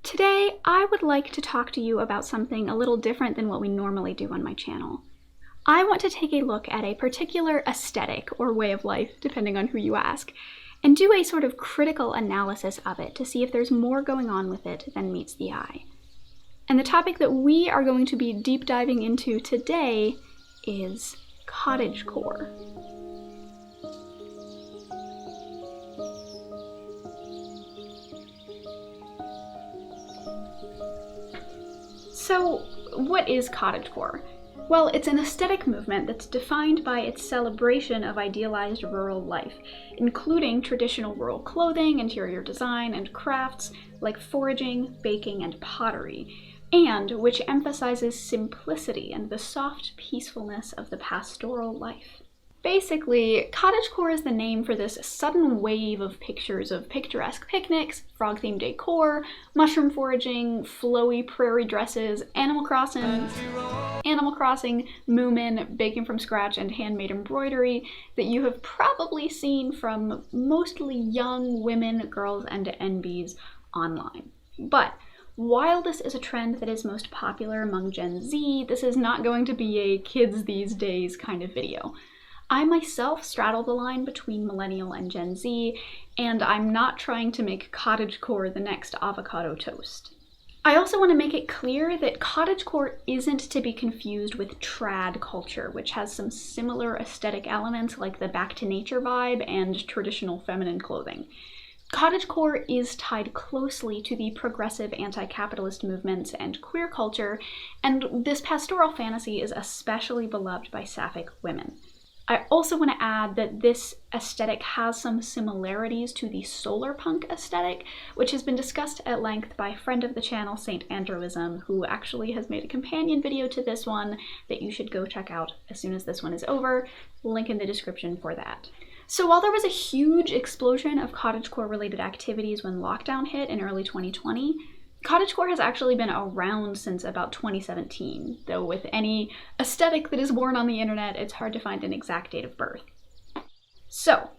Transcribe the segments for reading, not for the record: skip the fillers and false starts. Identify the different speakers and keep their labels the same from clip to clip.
Speaker 1: Today, I would like to talk to you about something a little different than what we normally do on my channel. I want to take a look at a particular aesthetic or way of life, depending on who you ask, and do a sort of critical analysis of it to see if there's more going on with it than meets the eye. And the topic that we are going to be deep diving into today is cottagecore. So, what is cottagecore? Well, it's an aesthetic movement that's defined by its celebration of idealized rural life, including traditional rural clothing, interior design, and crafts like foraging, baking, and pottery, and which emphasizes simplicity and the soft peacefulness of the pastoral life. Basically, cottagecore is the name for this sudden wave of pictures of picturesque picnics, frog-themed decor, mushroom foraging, flowy prairie dresses, Animal Crossing, Moomin, baking from scratch, and handmade embroidery that you have probably seen from mostly young women, girls, and NBs online. But while this is a trend that is most popular among Gen Z, this is not going to be a kids these days kind of video. I myself straddle the line between millennial and Gen Z, and I'm not trying to make cottagecore the next avocado toast. I also want to make it clear that cottagecore isn't to be confused with trad culture, which has some similar aesthetic elements like the back to nature vibe and traditional feminine clothing. Cottagecore is tied closely to the progressive anti-capitalist movements and queer culture, and this pastoral fantasy is especially beloved by sapphic women. I also want to add that this aesthetic has some similarities to the solar punk aesthetic, which has been discussed at length by friend of the channel, St. Andrewism, who actually has made a companion video to this one that you should go check out as soon as this one is over. Link in the description for that. So while there was a huge explosion of cottagecore related activities when lockdown hit in early 2020, cottagecore has actually been around since about 2017, though with any aesthetic that is born on the internet, it's hard to find an exact date of birth. So,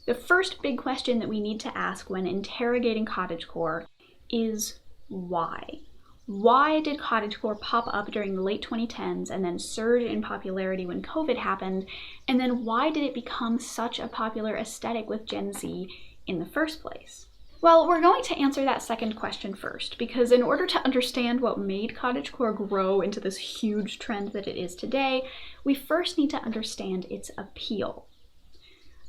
Speaker 1: the first big question that we need to ask when interrogating cottagecore is why? Why did cottagecore pop up during the late 2010s and then surge in popularity when COVID happened? And then why did it become such a popular aesthetic with Gen Z in the first place? Well, we're going to answer that second question first, because in order to understand what made cottagecore grow into this huge trend that it is today, we first need to understand its appeal.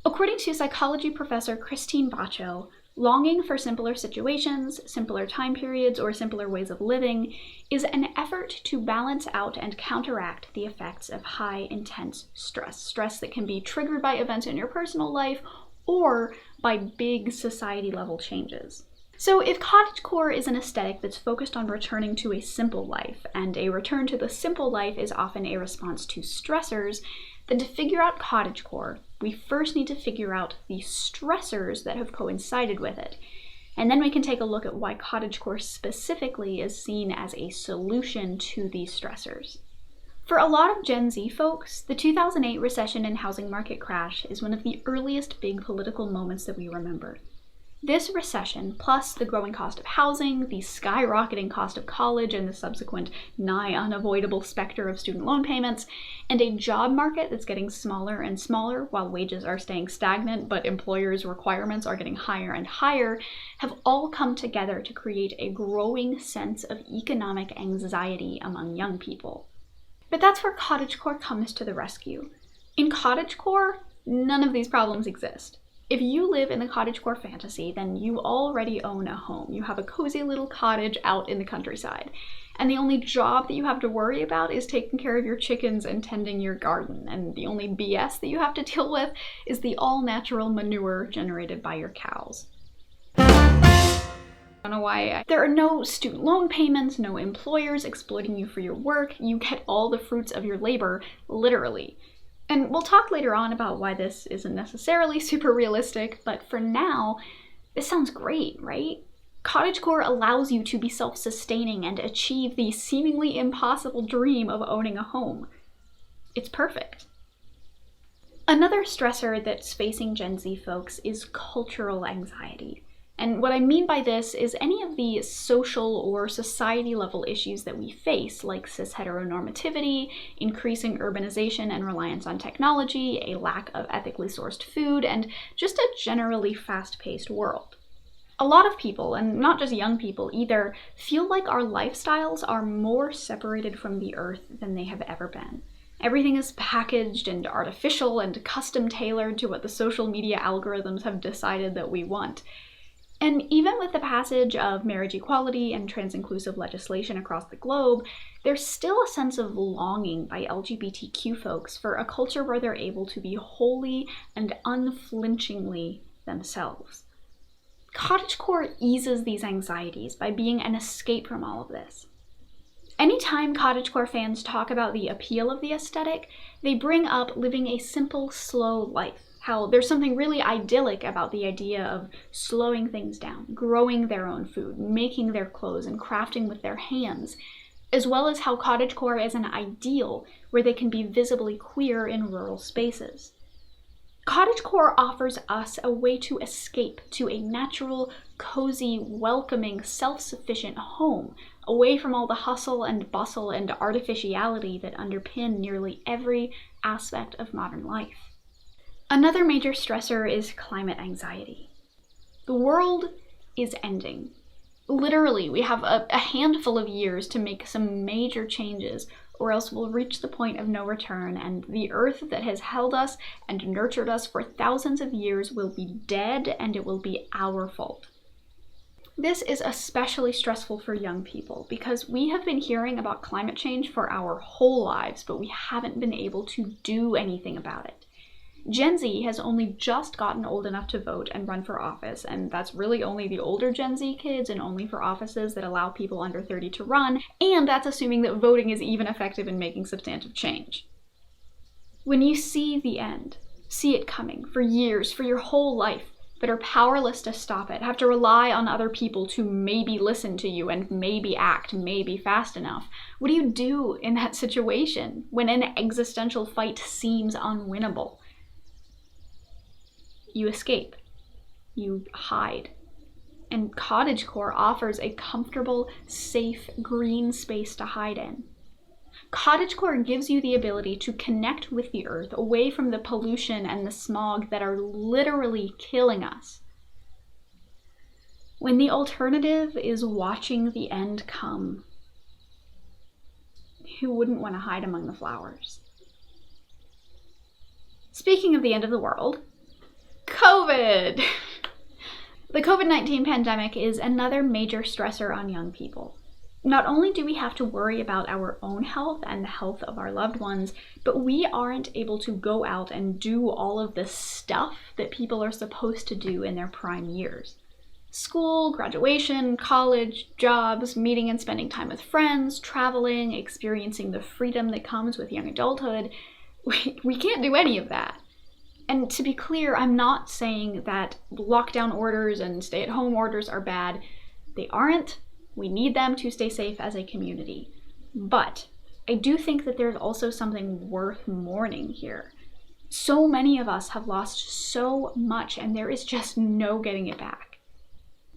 Speaker 1: According to psychology professor Christine Bacho, longing for simpler situations, simpler time periods, or simpler ways of living is an effort to balance out and counteract the effects of high, intense stress that can be triggered by events in your personal life or by big society-level changes. So if cottagecore is an aesthetic that's focused on returning to a simple life, and a return to the simple life is often a response to stressors, then to figure out cottagecore, we first need to figure out the stressors that have coincided with it. And then we can take a look at why cottagecore specifically is seen as a solution to these stressors. For a lot of Gen Z folks, the 2008 recession and housing market crash is one of the earliest big political moments that we remember. This recession, plus the growing cost of housing, the skyrocketing cost of college, and the subsequent nigh unavoidable specter of student loan payments, and a job market that's getting smaller and smaller while wages are staying stagnant but employers' requirements are getting higher and higher, have all come together to create a growing sense of economic anxiety among young people. But that's where cottagecore comes to the rescue. In cottagecore, none of these problems exist. If you live in the cottagecore fantasy, then you already own a home. You have a cozy little cottage out in the countryside. And the only job that you have to worry about is taking care of your chickens and tending your garden. And the only BS that you have to deal with is the all-natural manure generated by your cows. I don't know why. There are no student loan payments, no employers exploiting you for your work. You get all the fruits of your labor, literally. And we'll talk later on about why this isn't necessarily super realistic, but for now, this sounds great, right? Cottagecore allows you to be self-sustaining and achieve the seemingly impossible dream of owning a home. It's perfect. Another stressor that's facing Gen Z folks is cultural anxiety. And what I mean by this is any of the social or society level issues that we face, like cis heteronormativity, increasing urbanization and reliance on technology, a lack of ethically sourced food, and just a generally fast-paced world. A lot of people, and not just young people either, feel like our lifestyles are more separated from the earth than they have ever been. Everything is packaged and artificial and custom tailored to what the social media algorithms have decided that we want. And even with the passage of marriage equality and trans-inclusive legislation across the globe, there's still a sense of longing by LGBTQ folks for a culture where they're able to be wholly and unflinchingly themselves. Cottagecore eases these anxieties by being an escape from all of this. Anytime Cottagecore fans talk about the appeal of the aesthetic, they bring up living a simple, slow life. How there's something really idyllic about the idea of slowing things down, growing their own food, making their clothes, and crafting with their hands, as well as how cottagecore is an ideal where they can be visibly queer in rural spaces. Cottagecore offers us a way to escape to a natural, cozy, welcoming, self-sufficient home, away from all the hustle and bustle and artificiality that underpin nearly every aspect of modern life. Another major stressor is climate anxiety. The world is ending. Literally, we have a handful of years to make some major changes, or else we'll reach the point of no return, and the earth that has held us and nurtured us for thousands of years will be dead, and it will be our fault. This is especially stressful for young people because we have been hearing about climate change for our whole lives, but we haven't been able to do anything about it. Gen Z has only just gotten old enough to vote and run for office, and that's really only the older Gen Z kids and only for offices that allow people under 30 to run, and that's assuming that voting is even effective in making substantive change. When you see the end, see it coming for years, for your whole life, but are powerless to stop it, have to rely on other people to maybe listen to you and maybe act, maybe fast enough, what do you do in that situation when an existential fight seems unwinnable? You escape, you hide, and Cottagecore offers a comfortable, safe, green space to hide in. Cottagecore gives you the ability to connect with the earth away from the pollution and the smog that are literally killing us. When the alternative is watching the end come, who wouldn't want to hide among the flowers? Speaking of the end of the world, COVID! The COVID-19 pandemic is another major stressor on young people. Not only do we have to worry about our own health and the health of our loved ones, but we aren't able to go out and do all of the stuff that people are supposed to do in their prime years. School, graduation, college, jobs, meeting and spending time with friends, traveling, experiencing the freedom that comes with young adulthood. We can't do any of that. And to be clear, I'm not saying that lockdown orders and stay-at-home orders are bad. They aren't. We need them to stay safe as a community. But I do think that there's also something worth mourning here. So many of us have lost so much, and there is just no getting it back.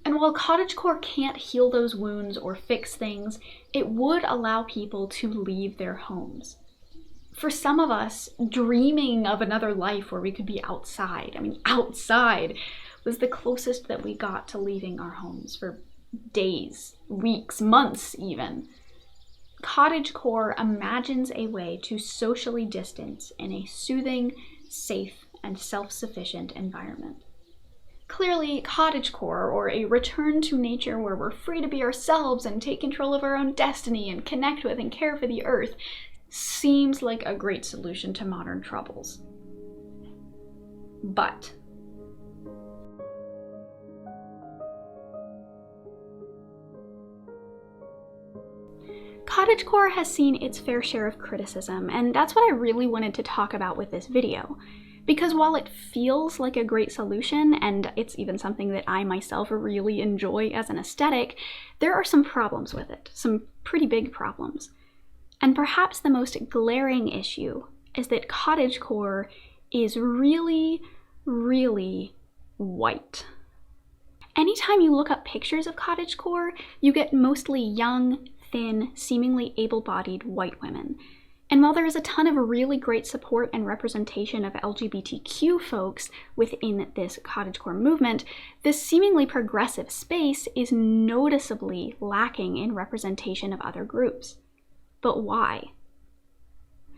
Speaker 1: And while Cottagecore can't heal those wounds or fix things, it would allow people to leave their homes. For some of us, dreaming of another life where we could be outside, outside was the closest that we got to leaving our homes for days, weeks, months even. Cottagecore imagines a way to socially distance in a soothing, safe, and self-sufficient environment. Clearly, Cottagecore, or a return to nature where we're free to be ourselves and take control of our own destiny and connect with and care for the earth, seems like a great solution to modern troubles. But Cottagecore has seen its fair share of criticism, and that's what I really wanted to talk about with this video. Because while it feels like a great solution, and it's even something that I myself really enjoy as an aesthetic, there are some problems with it, some pretty big problems. And perhaps the most glaring issue is that Cottagecore is really, really white. anytime you look up pictures of cottagecore, you get mostly young, thin, seemingly able-bodied white women. And while there is a ton of really great support and representation of LGBTQ folks within this cottagecore movement, this seemingly progressive space is noticeably lacking in representation of other groups. But why?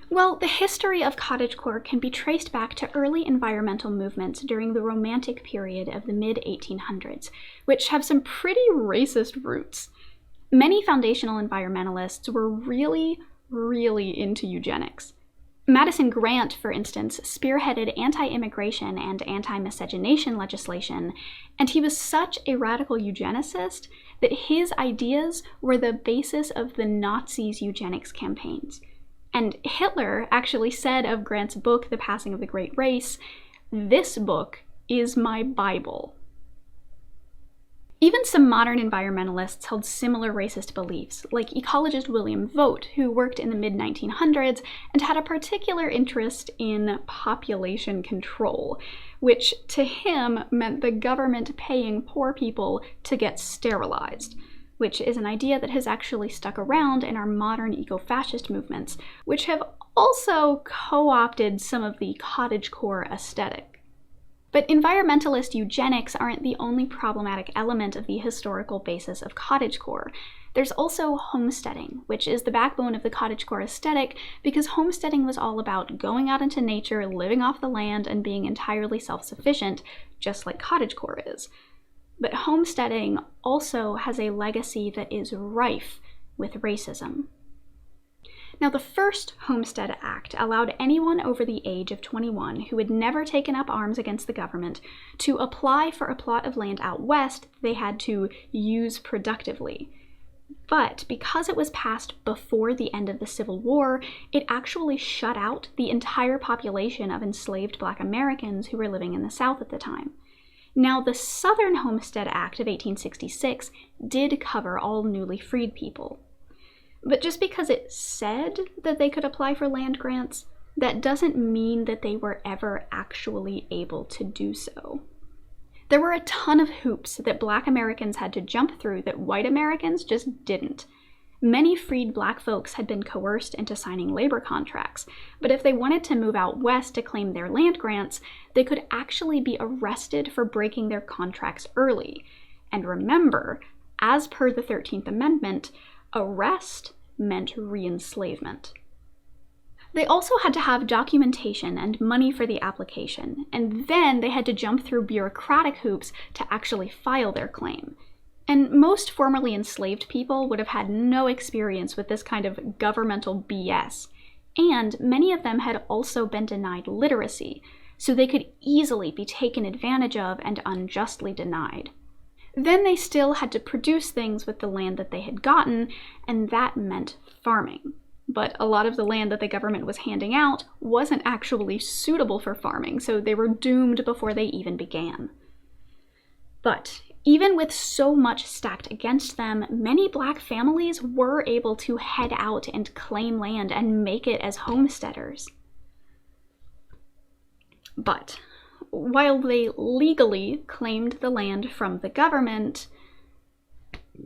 Speaker 1: Well, the history of cottagecore can be traced back to early environmental movements during the Romantic period of the mid-1800s, which have some pretty racist roots. Many foundational environmentalists were really into eugenics. Madison Grant, for instance, spearheaded anti-immigration and anti-miscegenation legislation, and he was such a radical eugenicist that his ideas were the basis of the Nazis' eugenics campaigns. And Hitler actually said of Grant's book, The Passing of the Great Race, "This book is my Bible." Even some modern environmentalists held similar racist beliefs, like ecologist William Vogt, who worked in the mid-1900s and had a particular interest in population control, which to him meant the government paying poor people to get sterilized, which is an idea that has actually stuck around in our modern eco-fascist movements, which have also co-opted some of the cottagecore aesthetic. But environmentalist eugenics aren't the only problematic element of the historical basis of cottagecore. There's also homesteading, which is the backbone of the cottagecore aesthetic because homesteading was all about going out into nature, living off the land, and being entirely self-sufficient, just like cottagecore is. But homesteading also has a legacy that is rife with racism. Now, the first Homestead Act allowed anyone over the age of 21 who had never taken up arms against the government to apply for a plot of land out west they had to use productively. But because it was passed before the end of the Civil War, it actually shut out the entire population of enslaved Black Americans who were living in the South at the time. Now, the Southern Homestead Act of 1866 did cover all newly freed people. But just because it said that they could apply for land grants, that doesn't mean that they were ever actually able to do so. There were a ton of hoops that Black Americans had to jump through that white Americans just didn't. Many freed Black folks had been coerced into signing labor contracts, but if they wanted to move out west to claim their land grants, they could actually be arrested for breaking their contracts early. And remember, as per the 13th Amendment, arrest meant re-enslavement. They also had to have documentation and money for the application, and then they had to jump through bureaucratic hoops to actually file their claim. And most formerly enslaved people would have had no experience with this kind of governmental BS, and many of them had also been denied literacy, so they could easily be taken advantage of and unjustly denied. Then they still had to produce things with the land that they had gotten, and that meant farming. But a lot of the land that the government was handing out wasn't actually suitable for farming, so they were doomed before they even began. But even with so much stacked against them, many Black families were able to head out and claim land and make it as homesteaders. But while they legally claimed the land from the government,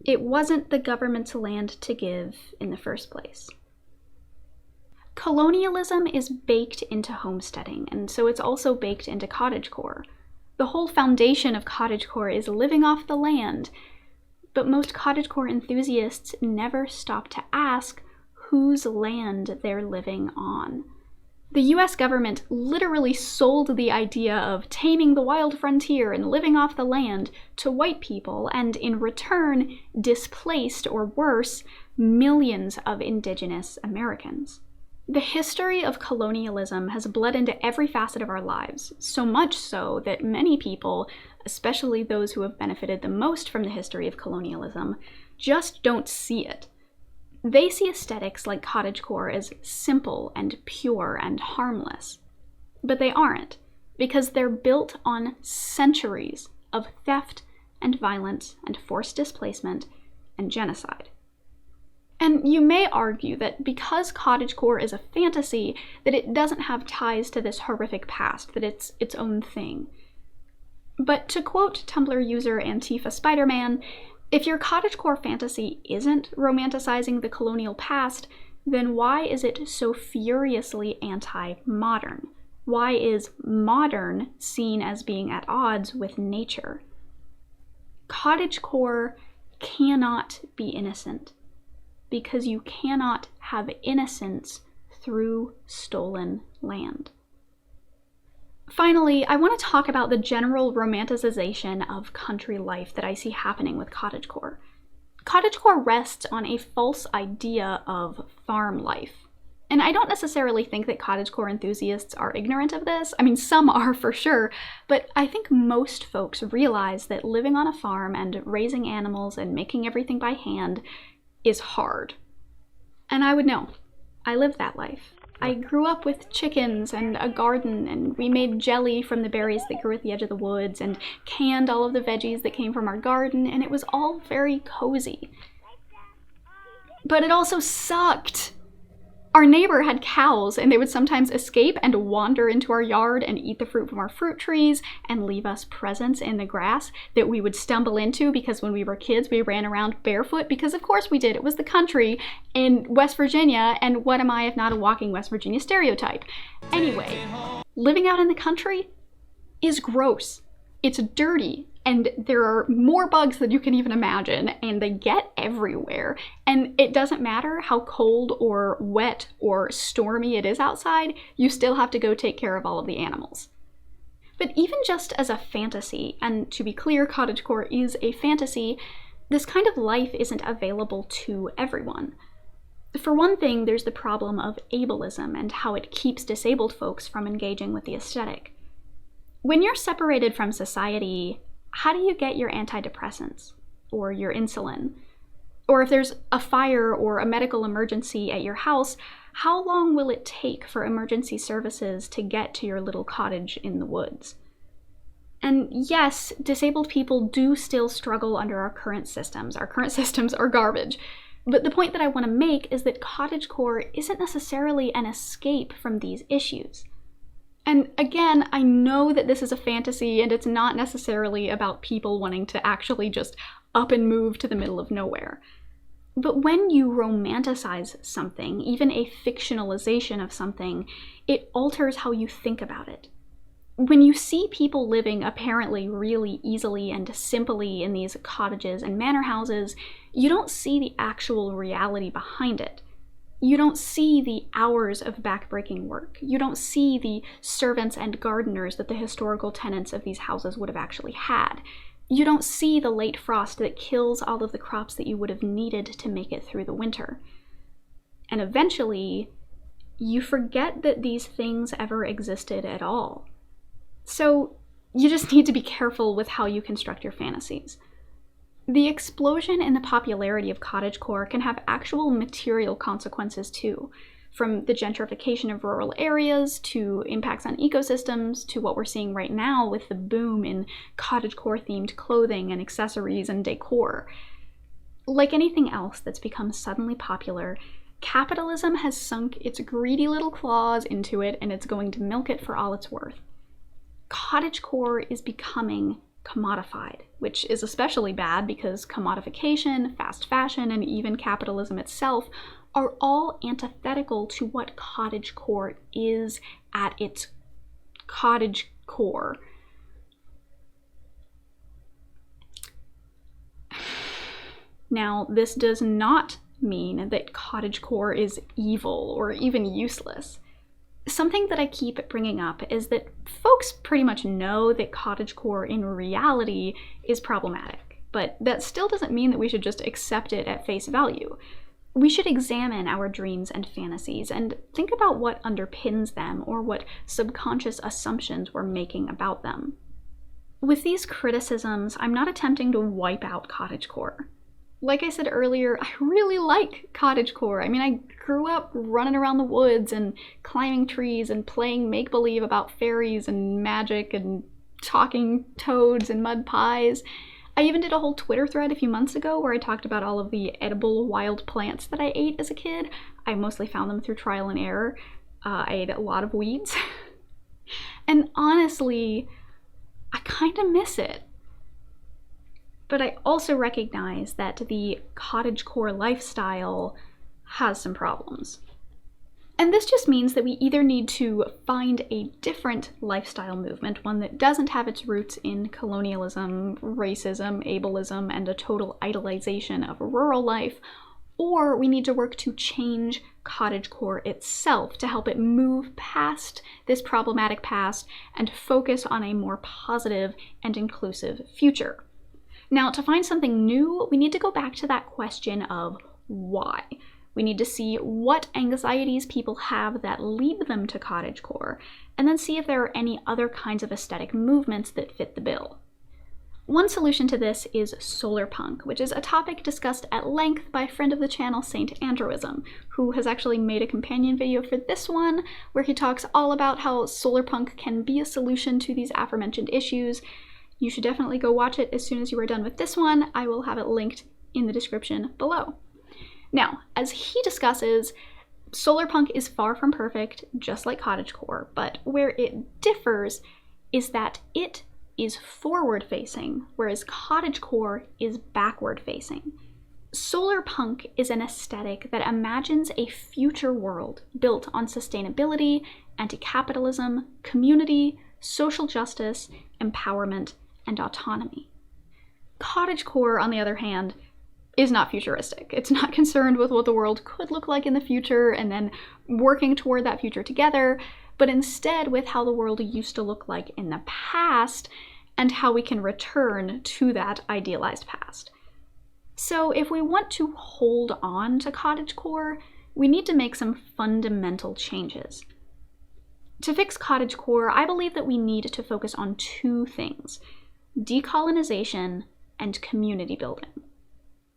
Speaker 1: it wasn't the government's land to give in the first place. Colonialism is baked into homesteading, and so it's also baked into cottagecore. The whole foundation of cottagecore is living off the land, but most cottagecore enthusiasts never stop to ask whose land they're living on. The US government literally sold the idea of taming the wild frontier and living off the land to white people, and in return displaced, or worse, millions of indigenous Americans. The history of colonialism has bled into every facet of our lives, so much so that many people, especially those who have benefited the most from the history of colonialism, just don't see it. They see aesthetics like cottagecore as simple and pure and harmless. But they aren't, because they're built on centuries of theft and violence and forced displacement and genocide. And you may argue that because cottagecore is a fantasy, that it doesn't have ties to this horrific past, that it's its own thing. But to quote Tumblr user Antifa Spider-Man, if your cottagecore fantasy isn't romanticizing the colonial past, then why is it so furiously anti-modern? Why is modern seen as being at odds with nature? Cottagecore cannot be innocent, because you cannot have innocence through stolen land. Finally, I want to talk about the general romanticization of country life that I see happening with cottagecore. Cottagecore rests on a false idea of farm life. And I don't necessarily think that cottagecore enthusiasts are ignorant of this. I mean, some are for sure, but I think most folks realize that living on a farm and raising animals and making everything by hand is hard. And I would know. I lived that life. I grew up with chickens and a garden, and we made jelly from the berries that grew at the edge of the woods and canned all of the veggies that came from our garden, and it was all very cozy. But it also sucked. Our neighbor had cows, and they would sometimes escape and wander into our yard and eat the fruit from our fruit trees and leave us presents in the grass that we would stumble into because when we were kids we ran around barefoot, because of course we did. It was the country in West Virginia, and what am I if not a walking West Virginia stereotype? Anyway, living out in the country is gross. It's dirty, and there are more bugs than you can even imagine, and they get everywhere. And it doesn't matter how cold or wet or stormy it is outside, you still have to go take care of all of the animals. But even just as a fantasy, and to be clear, cottagecore is a fantasy, this kind of life isn't available to everyone. For one thing, there's the problem of ableism and how it keeps disabled folks from engaging with the aesthetic. When you're separated from society, how do you get your antidepressants or your insulin? Or if there's a fire or a medical emergency at your house, how long will it take for emergency services to get to your little cottage in the woods? And yes, disabled people do still struggle under our current systems. Our current systems are garbage. But the point that I want to make is that cottagecore isn't necessarily an escape from these issues. And again, I know that this is a fantasy and it's not necessarily about people wanting to actually just up and move to the middle of nowhere. But when you romanticize something, even a fictionalization of something, it alters how you think about it. When you see people living apparently really easily and simply in these cottages and manor houses, you don't see the actual reality behind it. You don't see the hours of backbreaking work. You don't see the servants and gardeners that the historical tenants of these houses would have actually had. You don't see the late frost that kills all of the crops that you would have needed to make it through the winter. And eventually, you forget that these things ever existed at all. So you just need to be careful with how you construct your fantasies. The explosion in the popularity of cottagecore can have actual material consequences too, from the gentrification of rural areas to impacts on ecosystems to what we're seeing right now with the boom in cottagecore themed clothing and accessories and decor. Like anything else that's become suddenly popular, capitalism has sunk its greedy little claws into it and it's going to milk it for all it's worth. Cottagecore is becoming commodified, which is especially bad because commodification, fast fashion, and even capitalism itself are all antithetical to what cottagecore is at its cottage core. Now, this does not mean that cottagecore is evil or even useless. Something that I keep bringing up is that folks pretty much know that cottagecore in reality is problematic, but that still doesn't mean that we should just accept it at face value. We should examine our dreams and fantasies and think about what underpins them or what subconscious assumptions we're making about them. With these criticisms, I'm not attempting to wipe out cottagecore. Like I said earlier, I really like cottagecore. I mean, I grew up running around the woods and climbing trees and playing make-believe about fairies and magic and talking toads and mud pies. I even did a whole Twitter thread a few months ago where I talked about all of the edible wild plants that I ate as a kid. I mostly found them through trial and error. I ate a lot of weeds. And honestly, I kind of miss it. But I also recognize that the cottagecore lifestyle has some problems. And this just means that we either need to find a different lifestyle movement, one that doesn't have its roots in colonialism, racism, ableism, and a total idolization of rural life, or we need to work to change cottagecore itself to help it move past this problematic past and focus on a more positive and inclusive future. Now, to find something new, we need to go back to that question of why. We need to see what anxieties people have that lead them to cottagecore, and then see if there are any other kinds of aesthetic movements that fit the bill. One solution to this is solar punk, which is a topic discussed at length by a friend of the channel, Saint Andrewism, who has actually made a companion video for this one, where he talks all about how solar punk can be a solution to these aforementioned issues. You should definitely go watch it as soon as you are done with this one. I will have it linked in the description below. Now, as he discusses, solar punk is far from perfect, just like cottagecore, but where it differs is that it is forward-facing, whereas cottagecore is backward-facing. Solar punk is an aesthetic that imagines a future world built on sustainability, anti-capitalism, community, social justice, empowerment, and autonomy. Cottagecore, on the other hand, is not futuristic. It's not concerned with what the world could look like in the future and then working toward that future together, but instead with how the world used to look like in the past and how we can return to that idealized past. So if we want to hold on to cottagecore, we need to make some fundamental changes. To fix cottagecore, I believe that we need to focus on two things: decolonization and community building.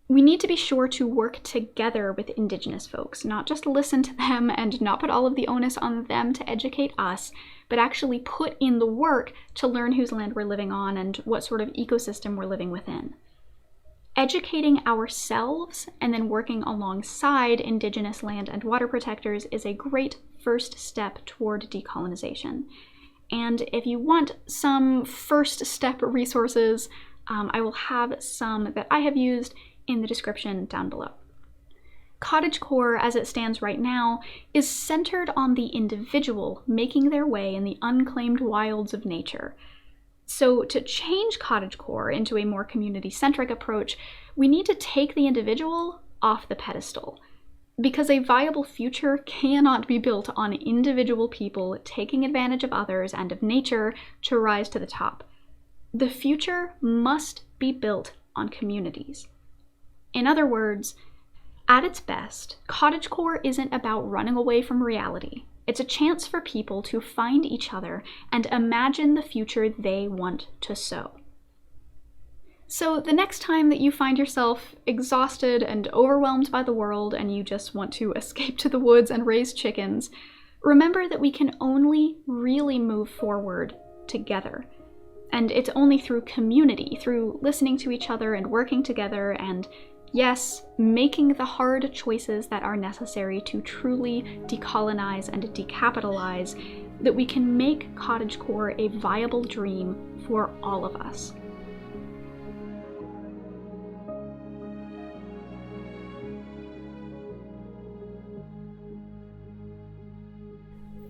Speaker 1: We need to be sure to work together with Indigenous folks, not just listen to them and not put all of the onus on them to educate us, but actually put in the work to learn whose land we're living on and what sort of ecosystem we're living within. Educating ourselves and then working alongside Indigenous land and water protectors is a great first step toward decolonization. And if you want some first step resources, I will have some that I have used in the description down below. Cottagecore, as it stands right now, is centered on the individual making their way in the unclaimed wilds of nature. So to change cottagecore into a more community-centric approach, we need to take the individual off the pedestal, because a viable future cannot be built on individual people taking advantage of others and of nature to rise to the top. The future must be built on communities. In other words, at its best, cottagecore isn't about running away from reality. It's a chance for people to find each other and imagine the future they want to sow. So the next time that you find yourself exhausted and overwhelmed by the world and you just want to escape to the woods and raise chickens, remember that we can only really move forward together. And it's only through community, through listening to each other and working together and, yes, making the hard choices that are necessary to truly decolonize and decapitalize, that we can make cottagecore a viable dream for all of us.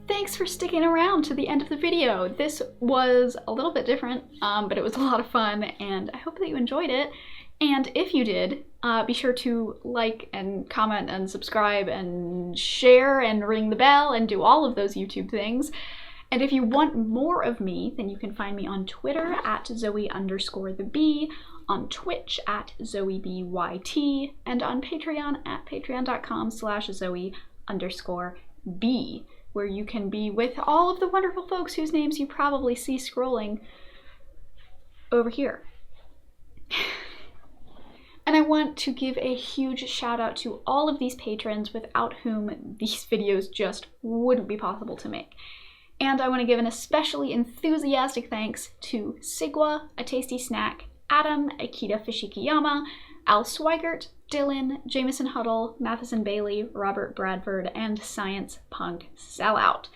Speaker 1: Thanks for sticking around to the end of the video. This was a little bit different, but it was a lot of fun, and I hope that you enjoyed it. And if you did, be sure to like and comment and subscribe and share and ring the bell and do all of those YouTube things. And if you want more of me, then you can find me on Twitter at Zoe_the_B, on Twitch at ZoeBYT, and on Patreon at patreon.com/Zoe_B, where you can be with all of the wonderful folks whose names you probably see scrolling over here. And I want to give a huge shout out to all of these patrons without whom these videos just wouldn't be possible to make. And I want to give an especially enthusiastic thanks to Sigwa, A Tasty Snack, Adam, Akita Fishikiyama, Al Swigert, Dylan, Jameson Huddle, Matheson Bailey, Robert Bradford, and Science Punk Sellout.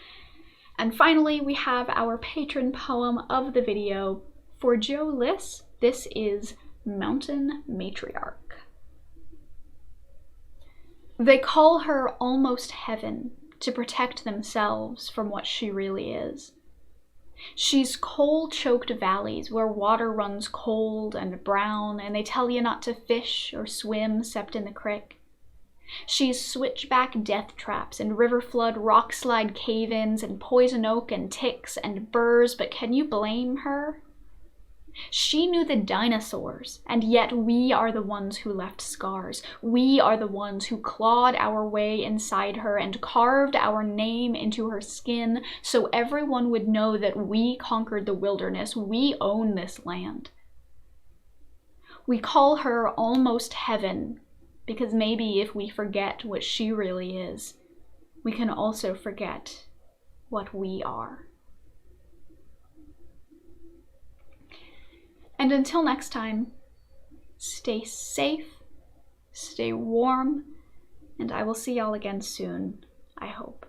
Speaker 1: And finally, we have our patron poem of the video, For Joe Liss, this is Mountain Matriarch. They call her almost heaven to protect themselves from what she really is. She's coal-choked valleys where water runs cold and brown, and they tell you not to fish or swim except in the crick. She's switchback death traps and river flood rock slide cave-ins and poison oak and ticks and burrs, but can you blame her? She knew the dinosaurs, and yet we are the ones who left scars. We are the ones who clawed our way inside her and carved our name into her skin so everyone would know that we conquered the wilderness. We own this land. We call her almost heaven because maybe if we forget what she really is, we can also forget what we are. And until next time, stay safe, stay warm, and I will see y'all again soon, I hope.